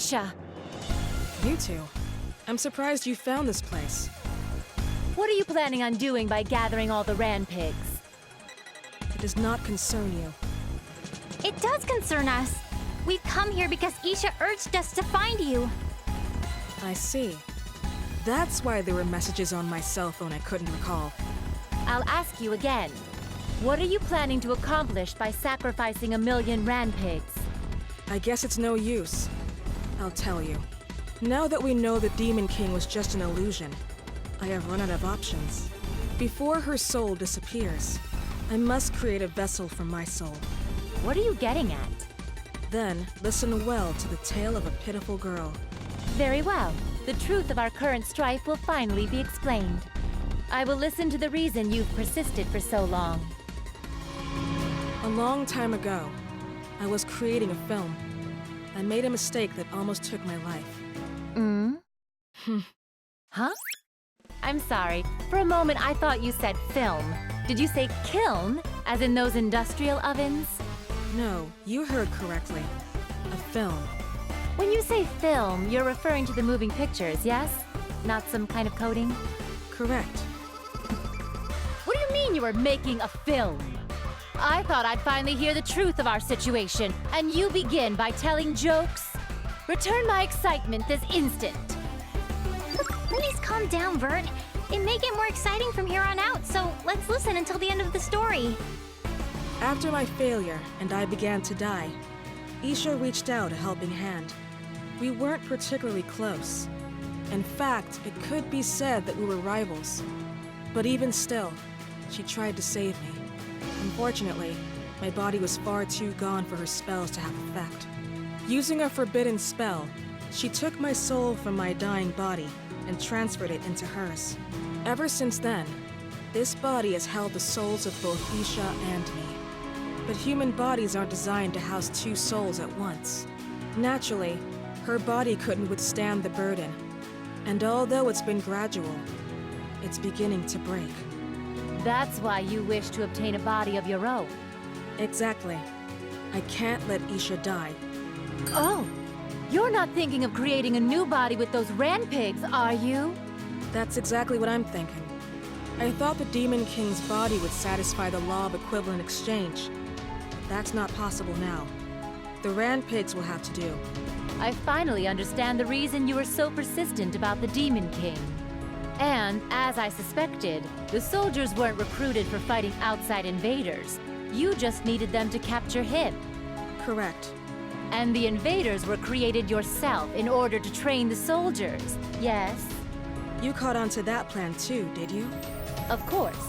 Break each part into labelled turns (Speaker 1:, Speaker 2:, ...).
Speaker 1: Isha!
Speaker 2: You two. I'm surprised you found this place.
Speaker 1: What are you planning on doing by gathering all the Ran pigs?
Speaker 2: It does not concern you.
Speaker 3: It does concern us. We've come here because Isha urged us to find you.
Speaker 2: I see. That's why there were messages on my cell phone I couldn't recall.
Speaker 1: I'll ask you again. What are you planning to accomplish by sacrificing 1,000,000 Ran pigs?
Speaker 2: I guess it's no use. I'll tell you. Now that we know the Demon King was just an illusion, I have run out of options. Before her soul disappears, I must create a vessel for my soul.
Speaker 1: What are you getting at?
Speaker 2: Then, listen well to the tale of a pitiful girl.
Speaker 1: Very well. The truth of our current strife will finally be explained. I will listen to the reason you've persisted for so long.
Speaker 2: A long time ago, I was creating a film. I made a mistake that almost took my life.
Speaker 1: Huh? I'm sorry. For a moment, I thought you said film. Did you say kiln, as in those industrial ovens?
Speaker 2: No, you heard correctly. A film.
Speaker 1: When you say film, you're referring to the moving pictures, yes? Not some kind of coating?
Speaker 2: Correct.
Speaker 1: What do you mean you were making a film? I thought I'd finally hear the truth of our situation, and you begin by telling jokes? Return my excitement this instant.
Speaker 3: Please calm down, Vert. It may get more exciting from here on out, so let's listen until the end of the story.
Speaker 2: After my failure and I began to die, Isha reached out a helping hand. We weren't particularly close. In fact, it could be said that we were rivals. But even still, she tried to save me. Unfortunately, my body was far too gone for her spells to have effect. Using a forbidden spell, she took my soul from my dying body and transferred it into hers. Ever since then, this body has held the souls of both Isha and me. But human bodies aren't designed to house two souls at once. Naturally, her body couldn't withstand the burden. And although it's been gradual, it's beginning to break.
Speaker 1: That's why you wish to obtain a body of your own.
Speaker 2: Exactly. I can't let Isha die.
Speaker 1: Oh! You're not thinking of creating a new body with those Ran pigs, are you?
Speaker 2: That's exactly what I'm thinking. I thought the Demon King's body would satisfy the law of equivalent exchange. But that's not possible now. The Ran pigs will have to do.
Speaker 1: I finally understand the reason you were so persistent about the Demon King. And, as I suspected, the soldiers weren't recruited for fighting outside invaders. You just needed them to capture him.
Speaker 2: Correct.
Speaker 1: And the invaders were created yourself in order to train the soldiers, yes?
Speaker 2: You caught on to that plan too, did you?
Speaker 1: Of course.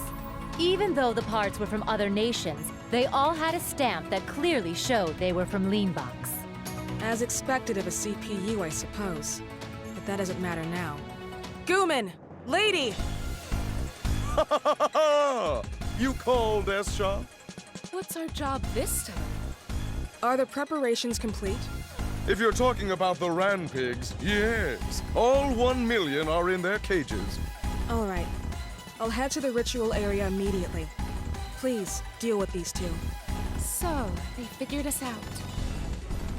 Speaker 1: Even though the parts were from other nations, they all had a stamp that clearly showed they were from Leanbox.
Speaker 2: As expected of a CPU, I suppose. But that doesn't matter now. Dogooman! Lady!
Speaker 4: You called, Esha?
Speaker 5: What's our job this time?
Speaker 2: Are the preparations complete?
Speaker 4: If you're talking about the Ran pigs, yes. All 1,000,000 are in their cages.
Speaker 2: All right. I'll head to the ritual area immediately. Please, deal with these two.
Speaker 5: So, they figured us out.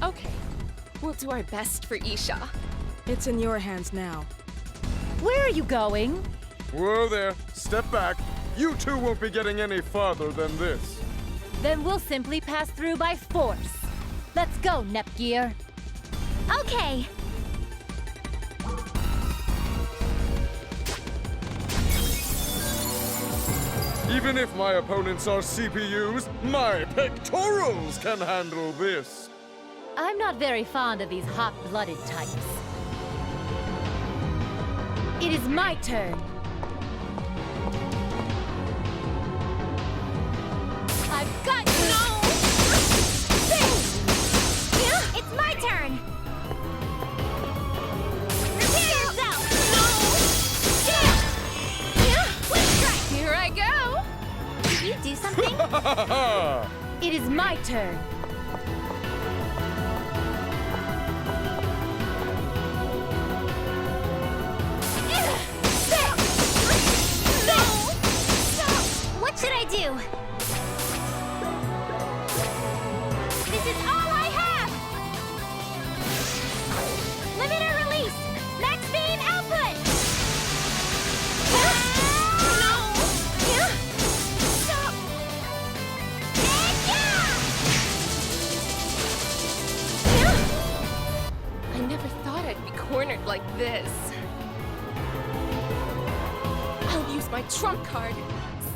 Speaker 5: Okay, we'll do our best for Isha.
Speaker 2: It's in your hands now.
Speaker 1: Where are you going?
Speaker 4: Whoa there, step back. You two won't be getting any farther than this.
Speaker 1: Then we'll simply pass through by force. Let's go, Nepgear.
Speaker 3: Okay.
Speaker 4: Even if my opponents are CPUs, my pectorals can handle this.
Speaker 1: I'm not very fond of these hot-blooded types. It is my turn. I've got you!
Speaker 3: No! It's my turn! Prepare yourself! No! Quick strike!
Speaker 5: Here I go!
Speaker 3: Did you do something?
Speaker 1: It is my turn.
Speaker 3: What should I do? This is all I have!
Speaker 5: up like this. I'll use my trump card.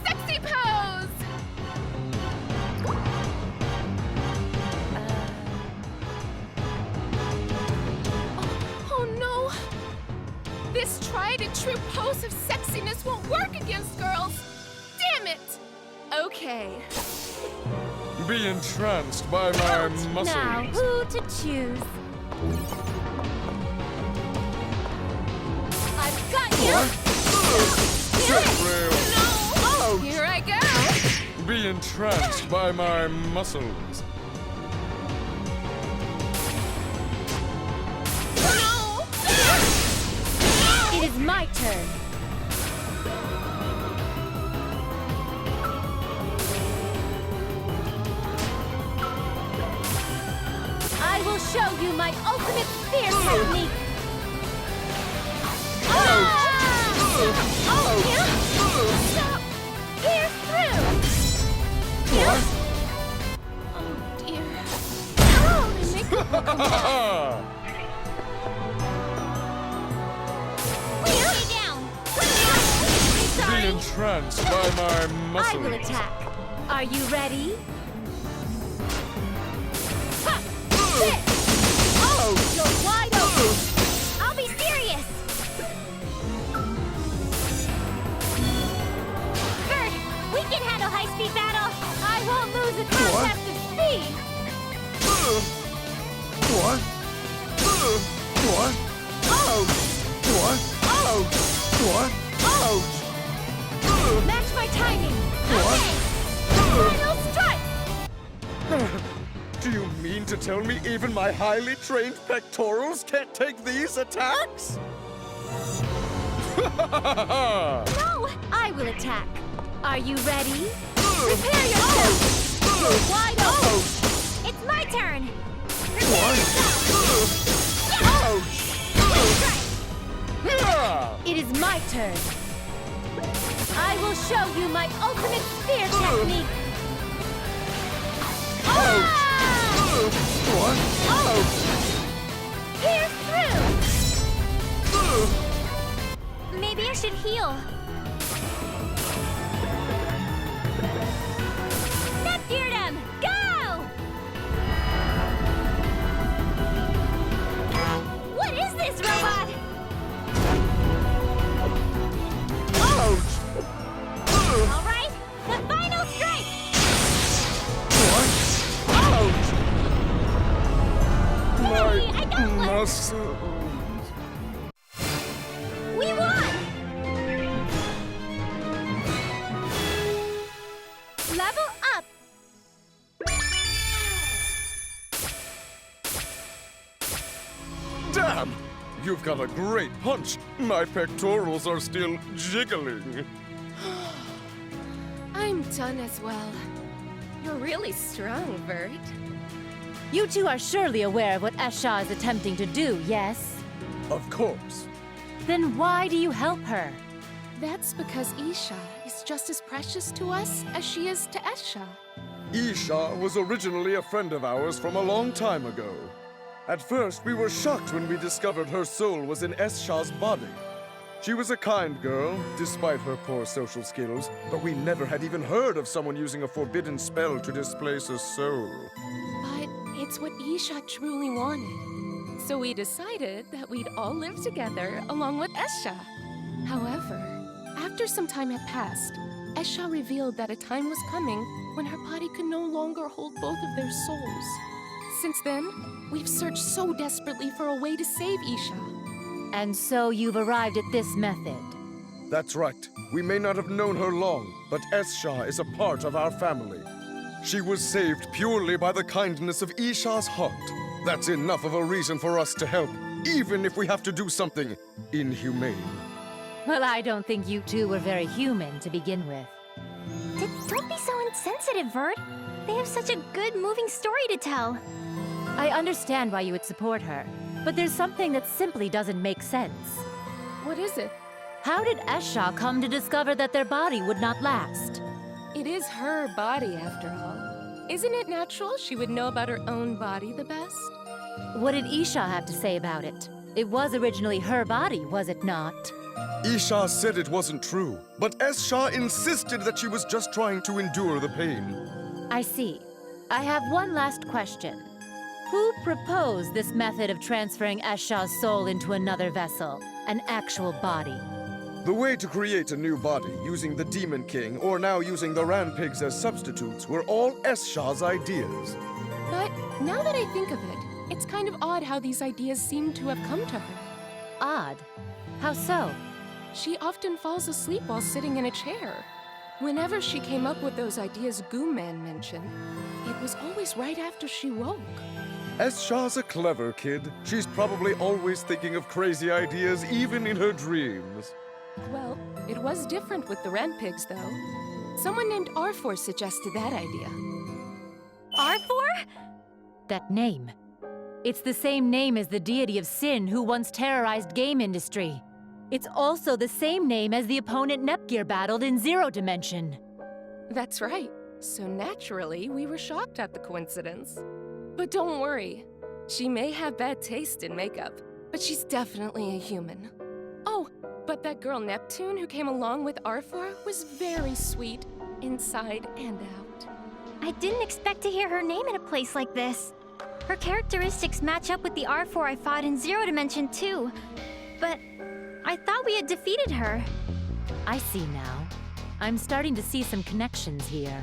Speaker 5: Sexy pose! Oh no! This tried and true pose of sexiness won't work against girls! Damn it! Okay.
Speaker 4: Be entranced by my muscles.
Speaker 1: Now, who to choose? I've got you!
Speaker 4: Separate.
Speaker 5: No! Here I go!
Speaker 4: Be entranced by my muscles.
Speaker 5: No!
Speaker 1: It is my turn. I will show you my ultimate spear technique. Stop! Pierce through!
Speaker 5: Oh dear. Oh, my makeup will come off. Lay down!
Speaker 4: Be
Speaker 5: Sorry.
Speaker 4: entranced by my muscles.
Speaker 1: I will attack. Are you ready? Ha! Sit! Oh, you're wide open!
Speaker 3: I'll be serious! Vert, we can handle high-speed battle!
Speaker 1: I won't lose a contest of speed!
Speaker 4: What? What? Ouch! What? Ouch! What? Ouch!
Speaker 1: Match my timing!
Speaker 4: What?
Speaker 1: Final strike!
Speaker 4: Do you mean to tell me even my highly trained pectorals can't take these attacks?
Speaker 1: No! I will attack. Are you ready? Prepare yourself! You're wide open!
Speaker 3: It's my turn!
Speaker 4: What? Ouch! Yeah!
Speaker 1: It is my turn. I will show you my ultimate spear technique.
Speaker 4: What? Ouch!
Speaker 1: Pierce through!
Speaker 3: Maybe I should heal. Nepgear them! Go! What is this, robot?
Speaker 4: Ouch!
Speaker 3: All right, the final strike!
Speaker 4: What? Ouch!
Speaker 3: Hey, I
Speaker 4: My
Speaker 3: don't like...
Speaker 4: muscles.
Speaker 3: We won!
Speaker 1: Level up!
Speaker 4: Damn! You've got a great punch. My pectorals are still jiggling.
Speaker 5: I'm done as well. You're really strong, Vert.
Speaker 1: You two are surely aware of what Esha is attempting to do, yes?
Speaker 4: Of course.
Speaker 1: Then why do you help her?
Speaker 5: That's because Isha is just as precious to us as she is to Esha.
Speaker 4: Isha was originally a friend of ours from a long time ago. At first, we were shocked when we discovered her soul was in Esha's body. She was a kind girl, despite her poor social skills, but we never had even heard of someone using a forbidden spell to displace a soul.
Speaker 5: But it's what Isha truly wanted. So we decided that we'd all live together along with Esha. However, after some time had passed, Esha revealed that a time was coming when her body could no longer hold both of their souls. Since then, we've searched so desperately for a way to save Isha.
Speaker 1: And so you've arrived at this method.
Speaker 4: That's right. We may not have known her long, but Esha is a part of our family. She was saved purely by the kindness of Isha's heart. That's enough of a reason for us to help, even if we have to do something inhumane.
Speaker 1: Well, I don't think you two were very human to begin with.
Speaker 3: Don't be so insensitive, Vert. They have such a good, moving story to tell.
Speaker 1: I understand why you would support her, but there's something that simply doesn't make sense.
Speaker 5: What is it?
Speaker 1: How did Esha come to discover that their body would not last?
Speaker 5: It is her body, after all. Isn't it natural she would know about her own body the best?
Speaker 1: What did Isha have to say about it? It was originally her body, was it not?
Speaker 4: Isha said it wasn't true, but Esha insisted that she was just trying to endure the pain.
Speaker 1: I see. I have one last question. Who proposed this method of transferring Esha's soul into another vessel, an actual body?
Speaker 4: The way to create a new body using the Demon King or now using the Ran Pigs as substitutes were all Esha's ideas.
Speaker 5: But now that I think of it, it's kind of odd how these ideas seem to have come to her.
Speaker 1: Odd. How so?
Speaker 5: She often falls asleep while sitting in a chair. Whenever she came up with those ideas Dogooman mentioned, it was always right after she woke.
Speaker 4: Esha's a clever kid. She's probably always thinking of crazy ideas even in her dreams.
Speaker 5: Well, it was different with the Ran Pigs, though. Someone named Arfor suggested that idea.
Speaker 3: Arfor?
Speaker 1: That name. It's the same name as the deity of sin who once terrorized game industry. It's also the same name as the opponent Nepgear battled in Zero Dimension.
Speaker 5: That's right. So naturally, we were shocked at the coincidence. But don't worry. She may have bad taste in makeup, but she's definitely a human. Oh, but that girl Neptune who came along with Arfor was very sweet, inside and out.
Speaker 3: I didn't expect to hear her name in a place like this. Her characteristics match up with the Arfor I fought in Zero Dimension too. But I thought we had defeated her.
Speaker 1: I see now. I'm starting to see some connections here.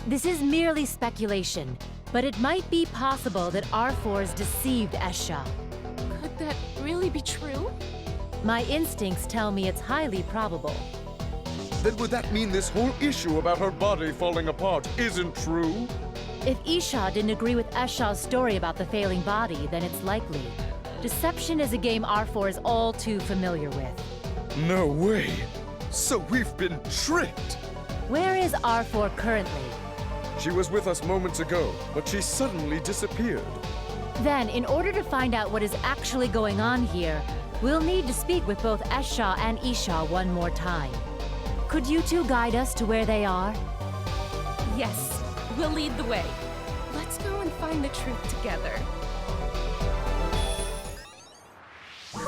Speaker 1: This is merely speculation, but it might be possible that Arfor's deceived Esha.
Speaker 5: Could that really be true?
Speaker 1: My instincts tell me it's highly probable.
Speaker 4: Then would that mean this whole issue about her body falling apart isn't true?
Speaker 1: If Isha didn't agree with Esha's story about the failing body, then it's likely. Deception is a game Arfor is all too familiar with.
Speaker 4: No way! So we've been tricked!
Speaker 1: Where is Arfor currently?
Speaker 4: She was with us moments ago, but she suddenly disappeared.
Speaker 1: Then, in order to find out what is actually going on here, we'll need to speak with both Esha and Isha one more time. Could you two guide us to where they are?
Speaker 5: Yes, we'll lead the way. Let's go and find the truth together.